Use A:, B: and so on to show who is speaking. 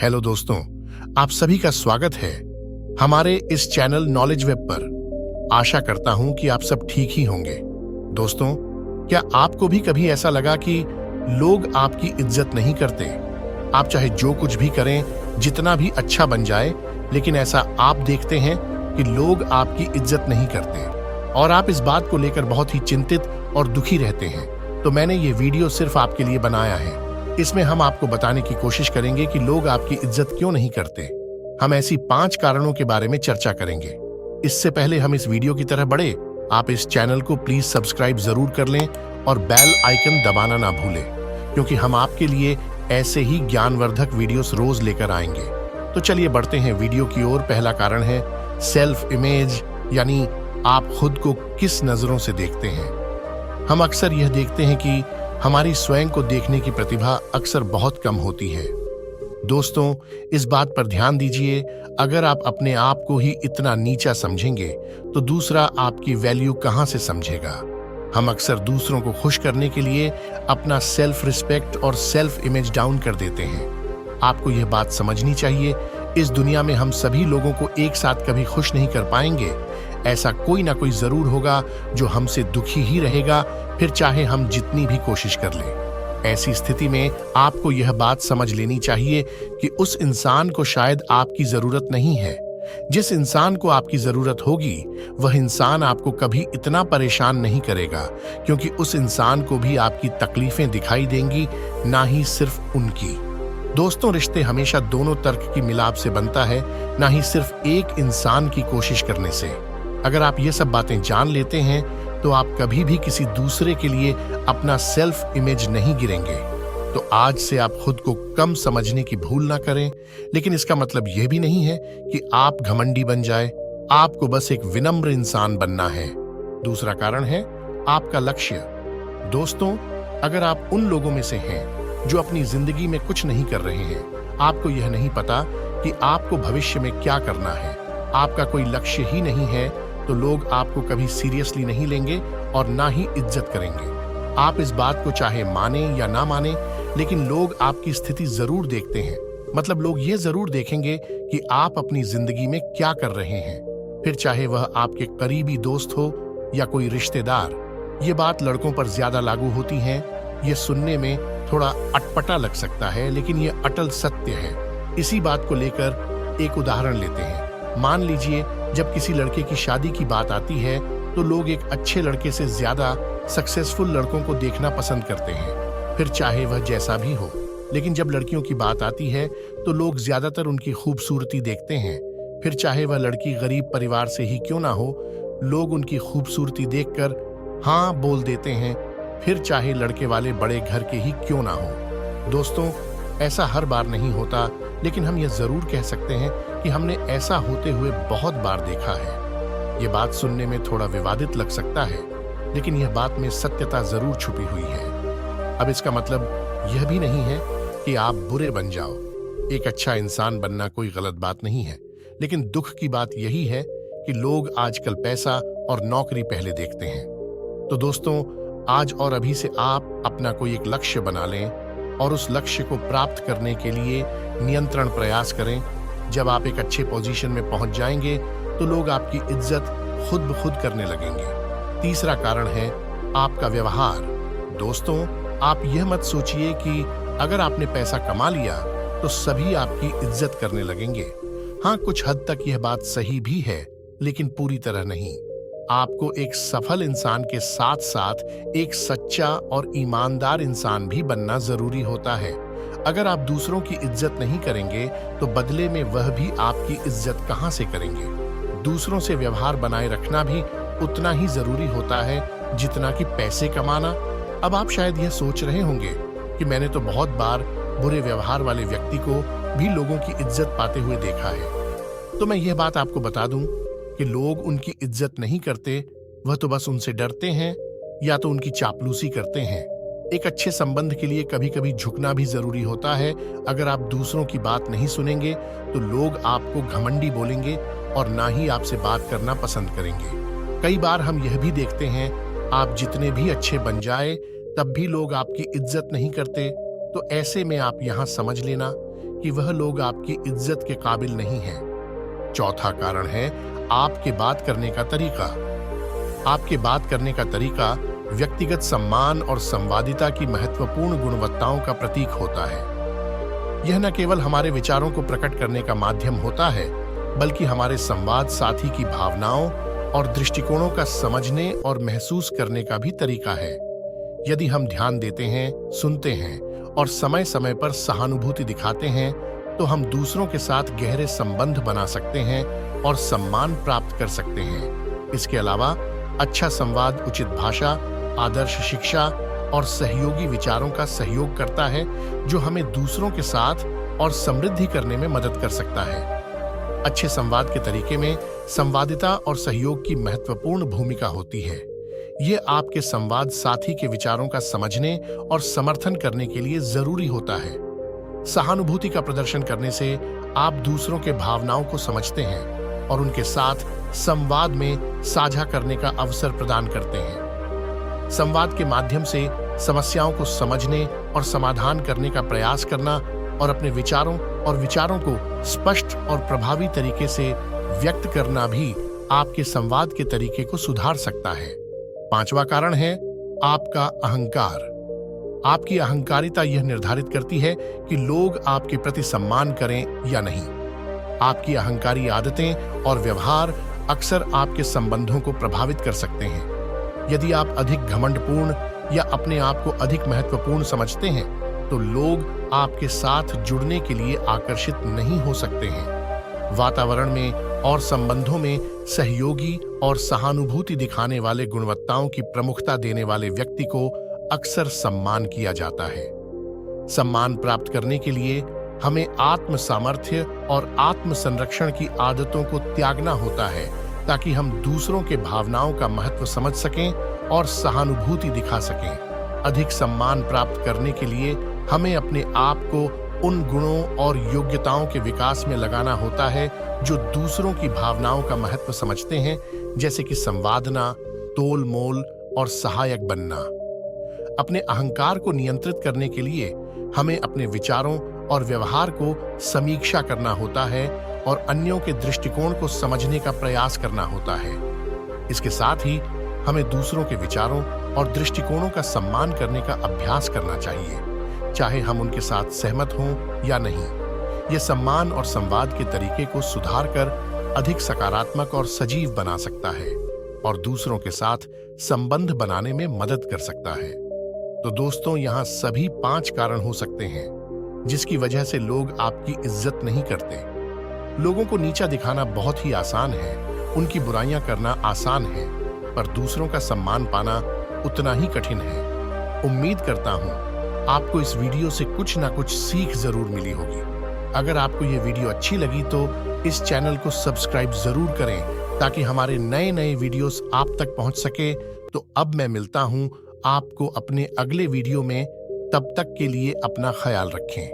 A: Hello दोस्तों, आप सभी का स्वागत है हमारे इस चैनल नॉलेज वेब पर। आशा करता हूं कि आप सब ठीक ही होंगे। दोस्तों, क्या आपको भी कभी ऐसा लगा कि लोग आपकी इज्जत नहीं करते? आप चाहे जो कुछ भी करें, जितना भी अच्छा बन जाए, लेकिन ऐसा आप देखते हैं कि लोग आपकी इज्जत नहीं करते और आप इस बात को लेकर बहुत ही चिंतित और दुखी रहते हैं। तो मैंने ये वीडियो सिर्फ आपके लिए बनाया है। इसमें हम आपको बताने की कोशिश करेंगे कि लोग आपकी इज्जत क्यों नहीं करते। हम ऐसी 5 कारणों के बारे में चर्चा करेंगे। इससे पहले हम इस वीडियो की तरह बढ़े, आप इस चैनल को प्लीज सब्सक्राइब जरूर कर लें और बेल आइकन दबाना ना भूलें, क्योंकि हम आपके लिए ऐसे ही ज्ञानवर्धक वीडियोस रोज लेकर आएंगे। तो चलिए बढ़ते हैं वीडियो की ओर। पहला कारण है सेल्फ इमेज, यानी आप खुद को किस नजरों से देखते हैं। हम अक्सर यह देखते हैं कि हमारी स्वयं को देखने की प्रतिभा अक्सर बहुत कम होती है। दोस्तों, इस बात पर ध्यान दीजिए, अगर आप अपने आप को ही इतना नीचा समझेंगे तो दूसरा आपकी वैल्यू कहां से समझेगा। हम अक्सर दूसरों को खुश करने के लिए अपना सेल्फ रिस्पेक्ट और सेल्फ इमेज डाउन कर देते हैं। आपको यह बात समझनी चाहिए, इस दुनिया में हम सभी लोगों को एक साथ कभी खुश नहीं कर पाएंगे। ऐसा कोई ना कोई जरूर होगा जो हमसे दुखी ही रहेगा, फिर चाहे हम जितनी भी कोशिश कर लें। ऐसी स्थिति में आपको यह बात समझ लेनी चाहिए कि उस इंसान को शायद आपकी जरूरत नहीं है। जिस इंसान को आपकी जरूरत होगी, वह इंसान आपको कभी इतना परेशान नहीं करेगा, क्योंकि उस इंसान को भी आपकी तकलीफें दिखाई देंगी, ना ही सिर्फ उनकी। दोस्तों, रिश्ते हमेशा दोनों तर्क की मिलाप से बनता है, ना ही सिर्फ एक इंसान की कोशिश करने से। अगर आप ये सब बातें जान लेते हैं तो आप कभी भी किसी दूसरे के लिए अपना सेल्फ इमेज नहीं गिरेंगे। तो आज से आप खुद को कम समझने की भूल ना करें, लेकिन इसका मतलब यह भी नहीं है कि आप घमंडी बन जाए। आपको बस एक विनम्र इंसान बनना है। दूसरा कारण है आपका लक्ष्य। दोस्तों, अगर आप उन लोगों में से हैं जो अपनी जिंदगी में कुछ नहीं कर रहे हैं, आपको यह नहीं पता कि आपको भविष्य में क्या करना है, आपका कोई लक्ष्य ही नहीं है, तो लोग आपको कभी सीरियसली नहीं लेंगे और ना ही इज्जत करेंगे। आप इस बात को चाहे माने या ना माने, लेकिन लोग आपकी स्थिति जरूर देखते हैं। मतलब लोग ये जरूर देखेंगे कि आप अपनी जिंदगी में क्या कर रहे हैं, फिर चाहे वह आपके करीबी दोस्त हो या कोई रिश्तेदार। ये बात लड़कों पर ज्यादा लागू होती है। ये सुनने में थोड़ा अटपटा लग सकता है, लेकिन ये अटल सत्य है। इसी बात को लेकर एक उदाहरण लेते हैं। मान लीजिए, जब किसी लड़के की शादी की बात आती है तो लोग एक अच्छे लड़के से ज्यादा सक्सेसफुल लड़कों को देखना पसंद करते हैं, फिर चाहे वह जैसा भी हो। लेकिन जब लड़कियों की बात आती है तो लोग ज्यादातर उनकी खूबसूरती देखते हैं, फिर चाहे वह लड़की गरीब परिवार से ही क्यों ना हो। लोग उनकी खूबसूरती देखकर हाँ बोल देते हैं, फिर चाहे लड़के वाले बड़े घर के ही क्यों ना हो। दोस्तों, ऐसा हर बार नहीं होता, लेकिन हम यह जरूर कह सकते हैं कि हमने ऐसा होते हुए बहुत बार देखा है। ये बात सुनने में थोड़ा विवादित लग सकता है, लेकिन यह बात में सत्यता जरूर छुपी हुई है। अब इसका मतलब यह भी नहीं है कि आप बुरे बन जाओ। एक अच्छा इंसान बनना कोई गलत बात नहीं है, लेकिन दुख की बात यही है कि लोग आजकल पैसा और नौकरी पहले देखते हैं। तो दोस्तों, आज और अभी से आप अपना कोई एक लक्ष्य बना लें और उस लक्ष्य को प्राप्त करने के लिए नियंत्रण प्रयास करें। जब आप एक अच्छे पोजीशन में पहुंच जाएंगे तो लोग आपकी इज्जत खुद ब खुद करने लगेंगे। तीसरा कारण है आपका व्यवहार। दोस्तों, आप यह मत सोचिए कि अगर आपने पैसा कमा लिया तो सभी आपकी इज्जत करने लगेंगे। हाँ, कुछ हद तक यह बात सही भी है, लेकिन पूरी तरह नहीं। आपको एक सफल इंसान के साथ साथ एक सच्चा और ईमानदार इंसान भी बनना जरूरी होता है। अगर आप दूसरों की इज्जत नहीं करेंगे तो बदले में वह भी आपकी इज्जत कहां से करेंगे। दूसरों से व्यवहार बनाए रखना भी उतना ही जरूरी होता है जितना कि पैसे कमाना। अब आप शायद यह सोच रहे होंगे कि मैंने तो बहुत बार बुरे व्यवहार वाले व्यक्ति को भी लोगों की इज्जत पाते हुए देखा है। तो मैं यह बात आपको बता दूं कि लोग उनकी इज्जत नहीं करते, वह तो बस उनसे डरते हैं या तो उनकी चापलूसी करते हैं। एक अच्छे संबंध के लिए कभी कभी झुकना भी जरूरी होता है। अगर आप दूसरों की बात नहीं सुनेंगे तो लोग आपको घमंडी बोलेंगे और ना ही आपसे बात करना पसंद करेंगे। कई बार हम यह भी देखते हैं, आप जितने भी अच्छे बन जाए तब भी लोग आपकी इज्जत नहीं करते। तो ऐसे में आप यहाँ समझ लेना कि वह लोग आपकी इज्जत के काबिल नहीं हैं। चौथा कारण है आपके बात करने का तरीका। आपके बात करने का तरीका व्यक्तिगत सम्मान और संवादिता की महत्वपूर्ण गुणवत्ताओं का प्रतीक होता है। यह न केवल हमारे विचारों को प्रकट करने का माध्यम होता है, बल्कि हमारे संवाद साथी की भावनाओं और दृष्टिकोणों का समझने और महसूस करने का भी तरीका है। यदि हम ध्यान देते हैं, सुनते हैं और समय समय पर सहानुभूति दिखाते हैं, तो हम दूसरों के साथ गहरे संबंध बना सकते हैं और सम्मान प्राप्त कर सकते हैं। इसके अलावा अच्छा संवाद उचित भाषा, आदर्श शिक्षा और सहयोगी विचारों का सहयोग करता है, जो हमें दूसरों के साथ और समृद्धि करने में मदद कर सकता है। अच्छे संवाद के तरीके में संवादिता और सहयोग की महत्वपूर्ण भूमिका होती है। ये आपके संवाद साथी के विचारों का समझने और समर्थन करने के लिए जरूरी होता है। सहानुभूति का प्रदर्शन करने से आप दूसरों के भावनाओं को समझते हैं और उनके साथ संवाद में साझा करने का अवसर प्रदान करते हैं। संवाद के माध्यम से समस्याओं को समझने और समाधान करने का प्रयास करना और अपने विचारों को स्पष्ट और प्रभावी तरीके से व्यक्त करना भी आपके संवाद के तरीके को सुधार सकता है। पांचवा कारण है आपका अहंकार। आपकी अहंकारिता यह निर्धारित करती है कि लोग आपके प्रति सम्मान करें या नहीं। आपकी अहंकारी आदतें और व्यवहार अक्सर आपके संबंधों को प्रभावित कर सकते हैं। यदि आप अधिक घमंडपूर्ण या अपने आप को अधिक महत्वपूर्ण समझते हैं, तो लोग आपके साथ जुड़ने के लिए आकर्षित नहीं हो सकते हैं। वातावरण में और संबंधों में सहयोगी और सहानुभूति दिखाने वाले गुणवत्ताओं की प्रमुखता देने वाले व्यक्ति को अक्सर सम्मान किया जाता है। सम्मान प्राप्त करने के लिए हमें आत्म सामर्थ्य और आत्म संरक्षण की आदतों को त्यागना होता है, ताकि हम दूसरों के भावनाओं का महत्व समझ सकें और सहानुभूति दिखा सकें। अधिक सम्मान प्राप्त करने के लिए हमें अपने आप को उन गुणों और योग्यताओं के विकास में लगाना होता है जो दूसरों की भावनाओं का महत्व समझते हैं, जैसे कि संवादना, तोल मोल और सहायक बनना। अपने अहंकार को नियंत्रित करने के लिए हमें अपने विचारों और व्यवहार को समीक्षा करना होता है और अन्यों के दृष्टिकोण को समझने का प्रयास करना होता है। इसके साथ ही हमें दूसरों के विचारों और दृष्टिकोणों का सम्मान करने का अभ्यास करना चाहिए, चाहे हम उनके साथ सहमत हों या नहीं। यह सम्मान और संवाद के तरीके को सुधार कर अधिक सकारात्मक और सजीव बना सकता है और दूसरों के साथ संबंध बनाने में मदद कर सकता है। तो दोस्तों, यहाँ सभी 5 कारण हो सकते हैं जिसकी वजह से लोग आपकी इज्जत नहीं करते। लोगों को नीचा दिखाना बहुत ही आसान है, उनकी बुराइयां करना आसान है, पर दूसरों का सम्मान पाना उतना ही कठिन है। उम्मीद करता हूं आपको इस वीडियो से कुछ ना कुछ सीख जरूर मिली होगी। अगर आपको ये वीडियो अच्छी लगी तो इस चैनल को सब्सक्राइब जरूर करें, ताकि हमारे नए नए वीडियोस आप तक पहुंच सके। तो अब मैं मिलता हूं आपको अपने अगले वीडियो में। तब तक के लिए अपना ख्याल रखें।